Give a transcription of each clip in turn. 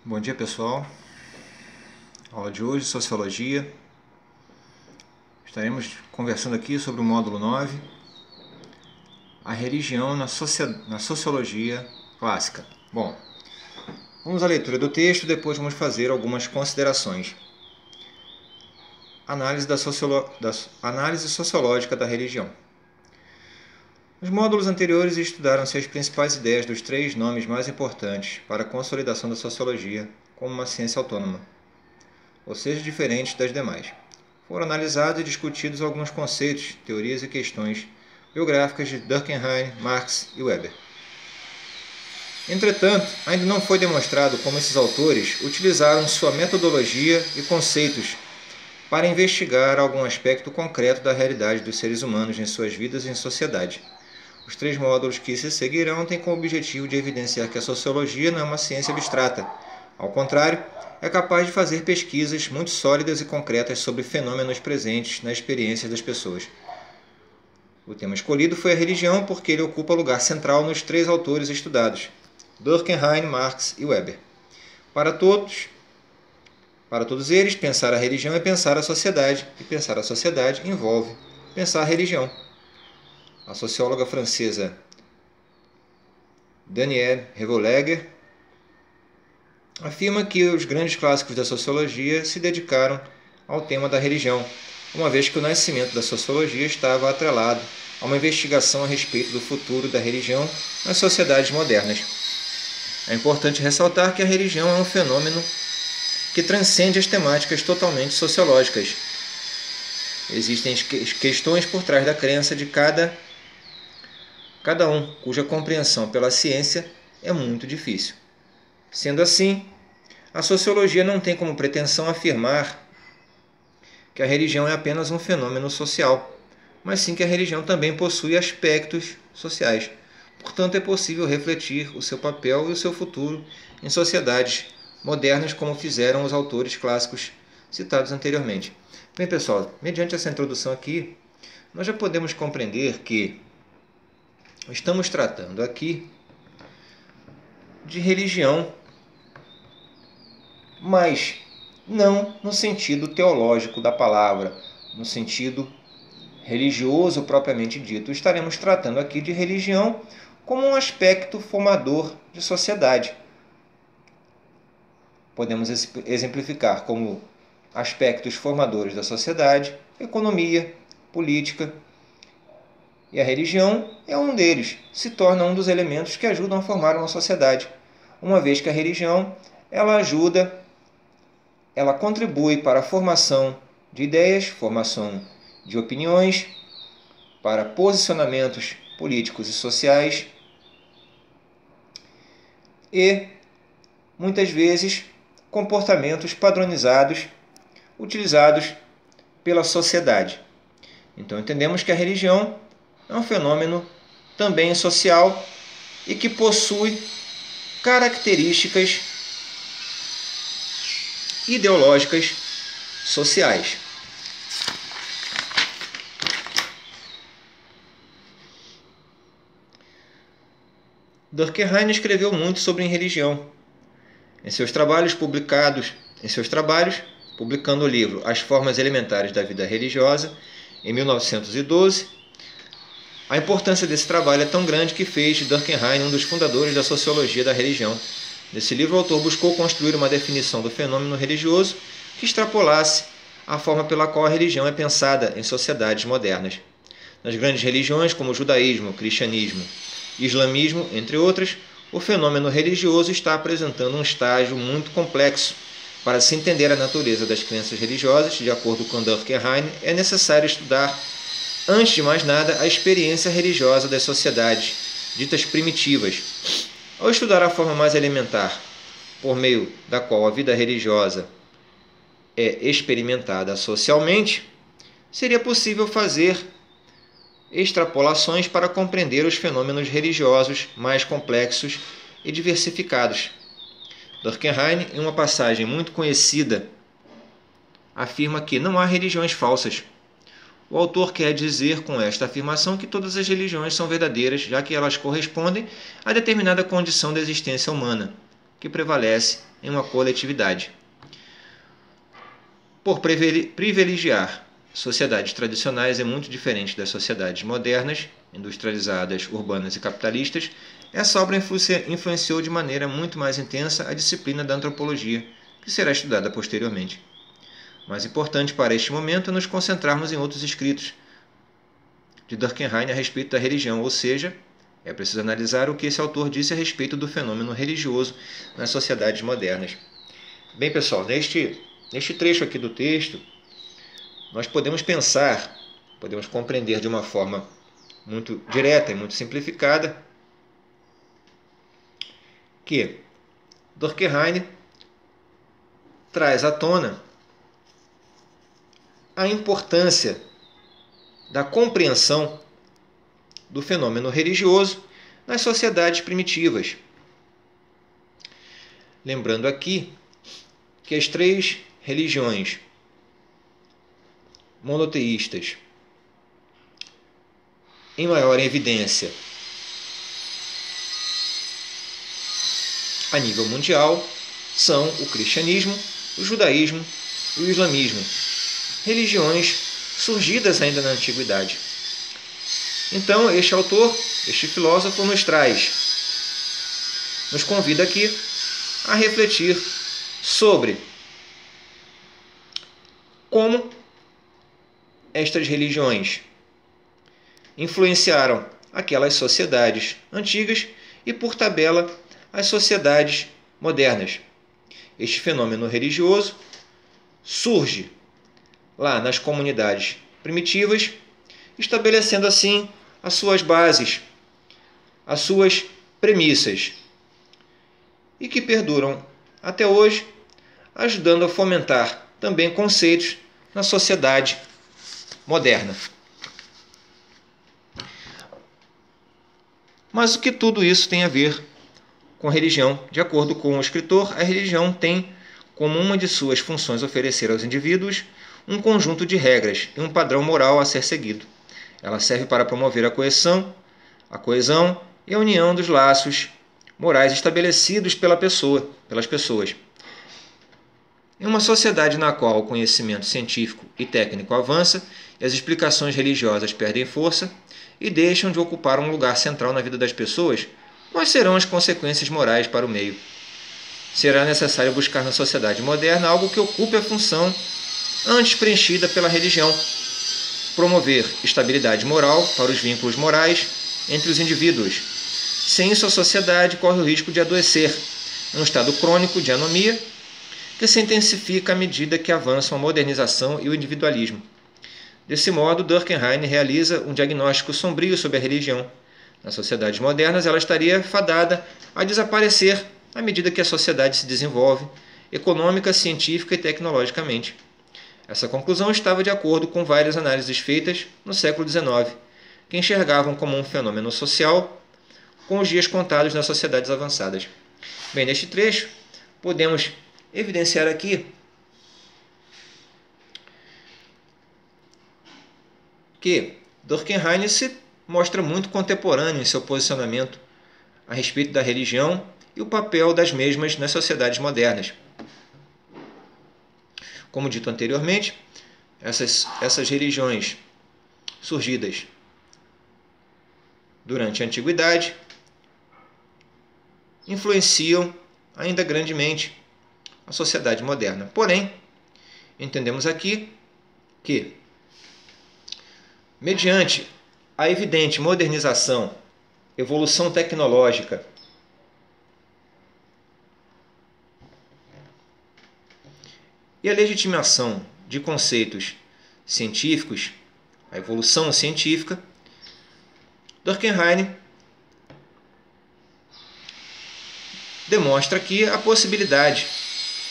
Bom dia, pessoal. Aula de hoje, Sociologia. Estaremos conversando aqui sobre o módulo 9, a religião na sociologia clássica. Bom, vamos à leitura do texto, depois vamos fazer algumas considerações. Análise sociológica da religião. Nos módulos anteriores estudaram-se as principais ideias dos três nomes mais importantes para a consolidação da sociologia como uma ciência autônoma, ou seja, diferente das demais. Foram analisados e discutidos alguns conceitos, teorias e questões biográficas de Durkheim, Marx e Weber. Entretanto, ainda não foi demonstrado como esses autores utilizaram sua metodologia e conceitos para investigar algum aspecto concreto da realidade dos seres humanos em suas vidas e em sociedade. Os três módulos que se seguirão têm como objetivo de evidenciar que a sociologia não é uma ciência abstrata. Ao contrário, é capaz de fazer pesquisas muito sólidas e concretas sobre fenômenos presentes na experiência das pessoas. O tema escolhido foi a religião porque ele ocupa lugar central nos três autores estudados, Durkheim, Marx e Weber. Para todos eles, pensar a religião é pensar a sociedade, e pensar a sociedade envolve pensar a religião. A socióloga francesa Danielle Revolegger afirma que os grandes clássicos da sociologia se dedicaram ao tema da religião, uma vez que o nascimento da sociologia estava atrelado a uma investigação a respeito do futuro da religião nas sociedades modernas. É importante ressaltar que a religião é um fenômeno que transcende as temáticas totalmente sociológicas. Existem questões por trás da crença de cada um, cuja compreensão pela ciência é muito difícil. Sendo assim, a sociologia não tem como pretensão afirmar que a religião é apenas um fenômeno social, mas sim que a religião também possui aspectos sociais. Portanto, é possível refletir o seu papel e o seu futuro em sociedades modernas, como fizeram os autores clássicos citados anteriormente. Bem, pessoal, mediante essa introdução aqui, nós já podemos compreender que estamos tratando aqui de religião, mas não no sentido teológico da palavra, no sentido religioso propriamente dito. Estaremos tratando aqui de religião como um aspecto formador de sociedade. Podemos exemplificar como aspectos formadores da sociedade, economia, política, e a religião é um deles, se torna um dos elementos que ajudam a formar uma sociedade, uma vez que a religião ela contribui para a formação de ideias, formação de opiniões, para posicionamentos políticos e sociais e, muitas vezes, comportamentos padronizados utilizados pela sociedade. Então, entendemos que a religião é um fenômeno também social e que possui características ideológicas sociais. Durkheim escreveu muito sobre religião. Em seus trabalhos, publicando o livro As Formas Elementares da Vida Religiosa, em 1912, a importância desse trabalho é tão grande que fez de Durkheim um dos fundadores da sociologia da religião. Nesse livro, o autor buscou construir uma definição do fenômeno religioso que extrapolasse a forma pela qual a religião é pensada em sociedades modernas. Nas grandes religiões, como o judaísmo, o cristianismo e islamismo, entre outras, o fenômeno religioso está apresentando um estágio muito complexo. Para se entender a natureza das crenças religiosas, de acordo com Durkheim, é necessário estudar, antes de mais nada, a experiência religiosa das sociedades ditas primitivas. Ao estudar a forma mais elementar, por meio da qual a vida religiosa é experimentada socialmente, seria possível fazer extrapolações para compreender os fenômenos religiosos mais complexos e diversificados. Durkheim, em uma passagem muito conhecida, afirma que não há religiões falsas. O autor quer dizer com esta afirmação que todas as religiões são verdadeiras, já que elas correspondem a determinada condição da existência humana, que prevalece em uma coletividade. Por privilegiar sociedades tradicionais é muito diferente das sociedades modernas, industrializadas, urbanas e capitalistas, essa obra influenciou de maneira muito mais intensa a disciplina da antropologia, que será estudada posteriormente. Mais importante para este momento é nos concentrarmos em outros escritos de Durkheim a respeito da religião, ou seja, é preciso analisar o que esse autor disse a respeito do fenômeno religioso nas sociedades modernas. Bem, pessoal, neste trecho aqui do texto, nós podemos pensar, podemos compreender de uma forma muito direta e muito simplificada que Durkheim traz à tona a importância da compreensão do fenômeno religioso nas sociedades primitivas. Lembrando aqui que as três religiões monoteístas em maior evidência a nível mundial são o cristianismo, o judaísmo e o islamismo, religiões surgidas ainda na antiguidade. Então, este autor, este filósofo, nos convida aqui a refletir sobre como estas religiões influenciaram aquelas sociedades antigas e, por tabela, as sociedades modernas. Este fenômeno religioso surge lá nas comunidades primitivas, estabelecendo assim as suas bases, as suas premissas, e que perduram até hoje, ajudando a fomentar também conceitos na sociedade moderna. Mas o que tudo isso tem a ver com religião? De acordo com o escritor, a religião tem como uma de suas funções oferecer aos indivíduos um conjunto de regras e um padrão moral a ser seguido. Ela serve para promover a coesão e a união dos laços morais estabelecidos pelas pessoas. Em uma sociedade na qual o conhecimento científico e técnico avança e as explicações religiosas perdem força e deixam de ocupar um lugar central na vida das pessoas, quais serão as consequências morais para o meio? Será necessário buscar na sociedade moderna algo que ocupe a função antes preenchida pela religião, promover estabilidade moral para os vínculos morais entre os indivíduos. Sem isso, a sociedade corre o risco de adoecer, em um estado crônico de anomia que se intensifica à medida que avançam a modernização e o individualismo. Desse modo, Durkheim realiza um diagnóstico sombrio sobre a religião. Nas sociedades modernas, ela estaria fadada a desaparecer à medida que a sociedade se desenvolve, econômica, científica e tecnologicamente. Essa conclusão estava de acordo com várias análises feitas no século XIX, que enxergavam como um fenômeno social com os dias contados nas sociedades avançadas. Bem, neste trecho, podemos evidenciar aqui que Durkheim se mostra muito contemporâneo em seu posicionamento a respeito da religião e o papel das mesmas nas sociedades modernas. Como dito anteriormente, essas religiões surgidas durante a antiguidade influenciam ainda grandemente a sociedade moderna. Porém, entendemos aqui que, mediante a evidente modernização, evolução tecnológica e a legitimação de conceitos científicos, a evolução científica, Durkheim demonstra aqui a possibilidade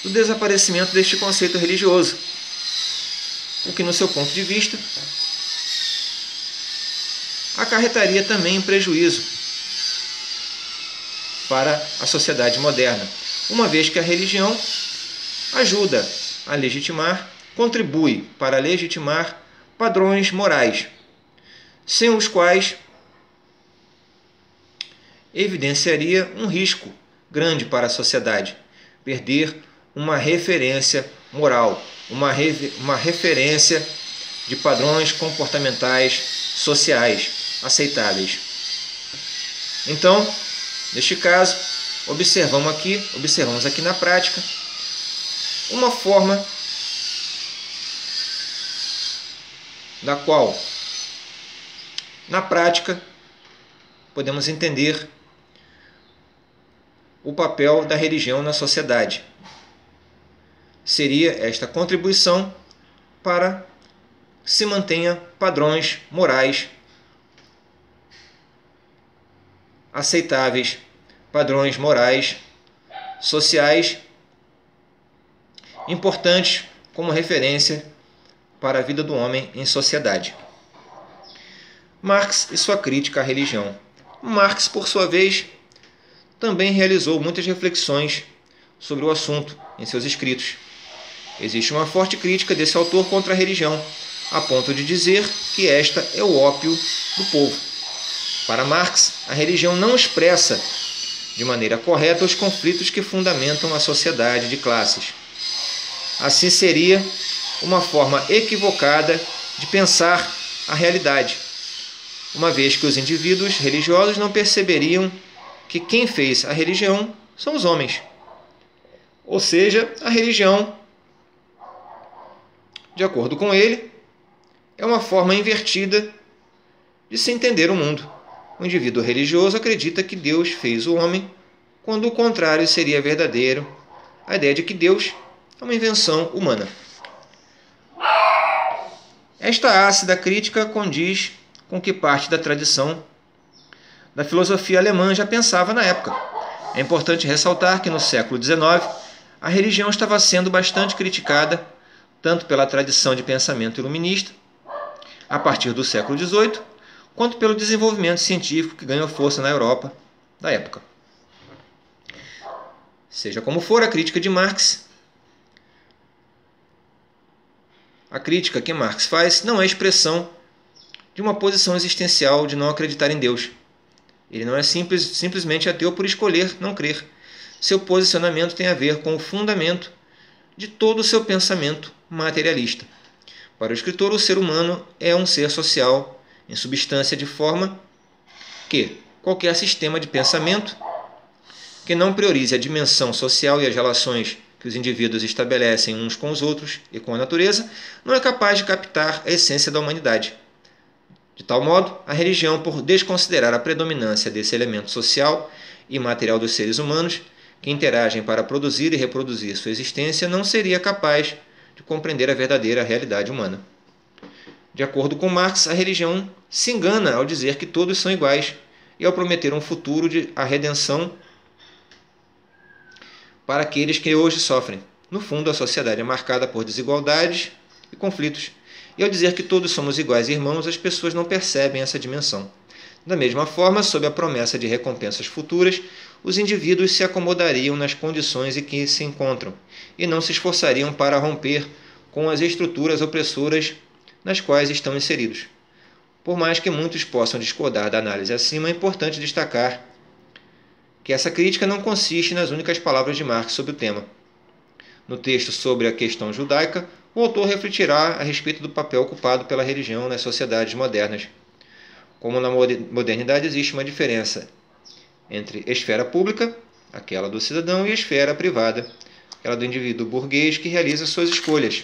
do desaparecimento deste conceito religioso, o que, no seu ponto de vista, acarretaria também um prejuízo para a sociedade moderna, uma vez que a religião ajuda a legitimar, contribui para legitimar padrões morais, sem os quais evidenciaria um risco grande para a sociedade, perder uma referência moral, uma referência de padrões comportamentais sociais aceitáveis. Então, neste caso, observamos aqui na prática uma forma da qual, na prática, podemos entender o papel da religião na sociedade. Seria esta contribuição para que se mantenha padrões morais aceitáveis, padrões morais sociais importantes como referência para a vida do homem em sociedade. Marx e sua crítica à religião. Marx, por sua vez, também realizou muitas reflexões sobre o assunto em seus escritos. Existe uma forte crítica desse autor contra a religião, a ponto de dizer que esta é o ópio do povo. Para Marx, a religião não expressa de maneira correta os conflitos que fundamentam a sociedade de classes. Assim seria uma forma equivocada de pensar a realidade, uma vez que os indivíduos religiosos não perceberiam que quem fez a religião são os homens. Ou seja, a religião, de acordo com ele, é uma forma invertida de se entender o mundo. O indivíduo religioso acredita que Deus fez o homem, quando o contrário seria verdadeiro, a ideia de que Deus é uma invenção humana. Esta ácida crítica condiz com que parte da tradição da filosofia alemã já pensava na época. É importante ressaltar que no século XIX a religião estava sendo bastante criticada tanto pela tradição de pensamento iluminista, a partir do século XVIII, quanto pelo desenvolvimento científico que ganhou força na Europa da época. Seja como for, a crítica de Marx, a crítica que Marx faz não é expressão de uma posição existencial de não acreditar em Deus. Ele não é simplesmente ateu por escolher não crer. Seu posicionamento tem a ver com o fundamento de todo o seu pensamento materialista. Para o escritor, o ser humano é um ser social em substância, de forma que qualquer sistema de pensamento que não priorize a dimensão social e as relações que os indivíduos estabelecem uns com os outros e com a natureza não é capaz de captar a essência da humanidade. De tal modo, a religião, por desconsiderar a predominância desse elemento social e material dos seres humanos, que interagem para produzir e reproduzir sua existência, não seria capaz de compreender a verdadeira realidade humana. De acordo com Marx, a religião se engana ao dizer que todos são iguais e ao prometer um futuro de a redenção para aqueles que hoje sofrem. No fundo, a sociedade é marcada por desigualdades e conflitos. E ao dizer que todos somos iguais irmãos, as pessoas não percebem essa dimensão. Da mesma forma, sob a promessa de recompensas futuras, os indivíduos se acomodariam nas condições em que se encontram e não se esforçariam para romper com as estruturas opressoras nas quais estão inseridos. Por mais que muitos possam discordar da análise acima, é importante destacar que essa crítica não consiste nas únicas palavras de Marx sobre o tema. No texto sobre a questão judaica, o autor refletirá a respeito do papel ocupado pela religião nas sociedades modernas. Como na modernidade existe uma diferença entre esfera pública, aquela do cidadão, e esfera privada, aquela do indivíduo burguês que realiza suas escolhas.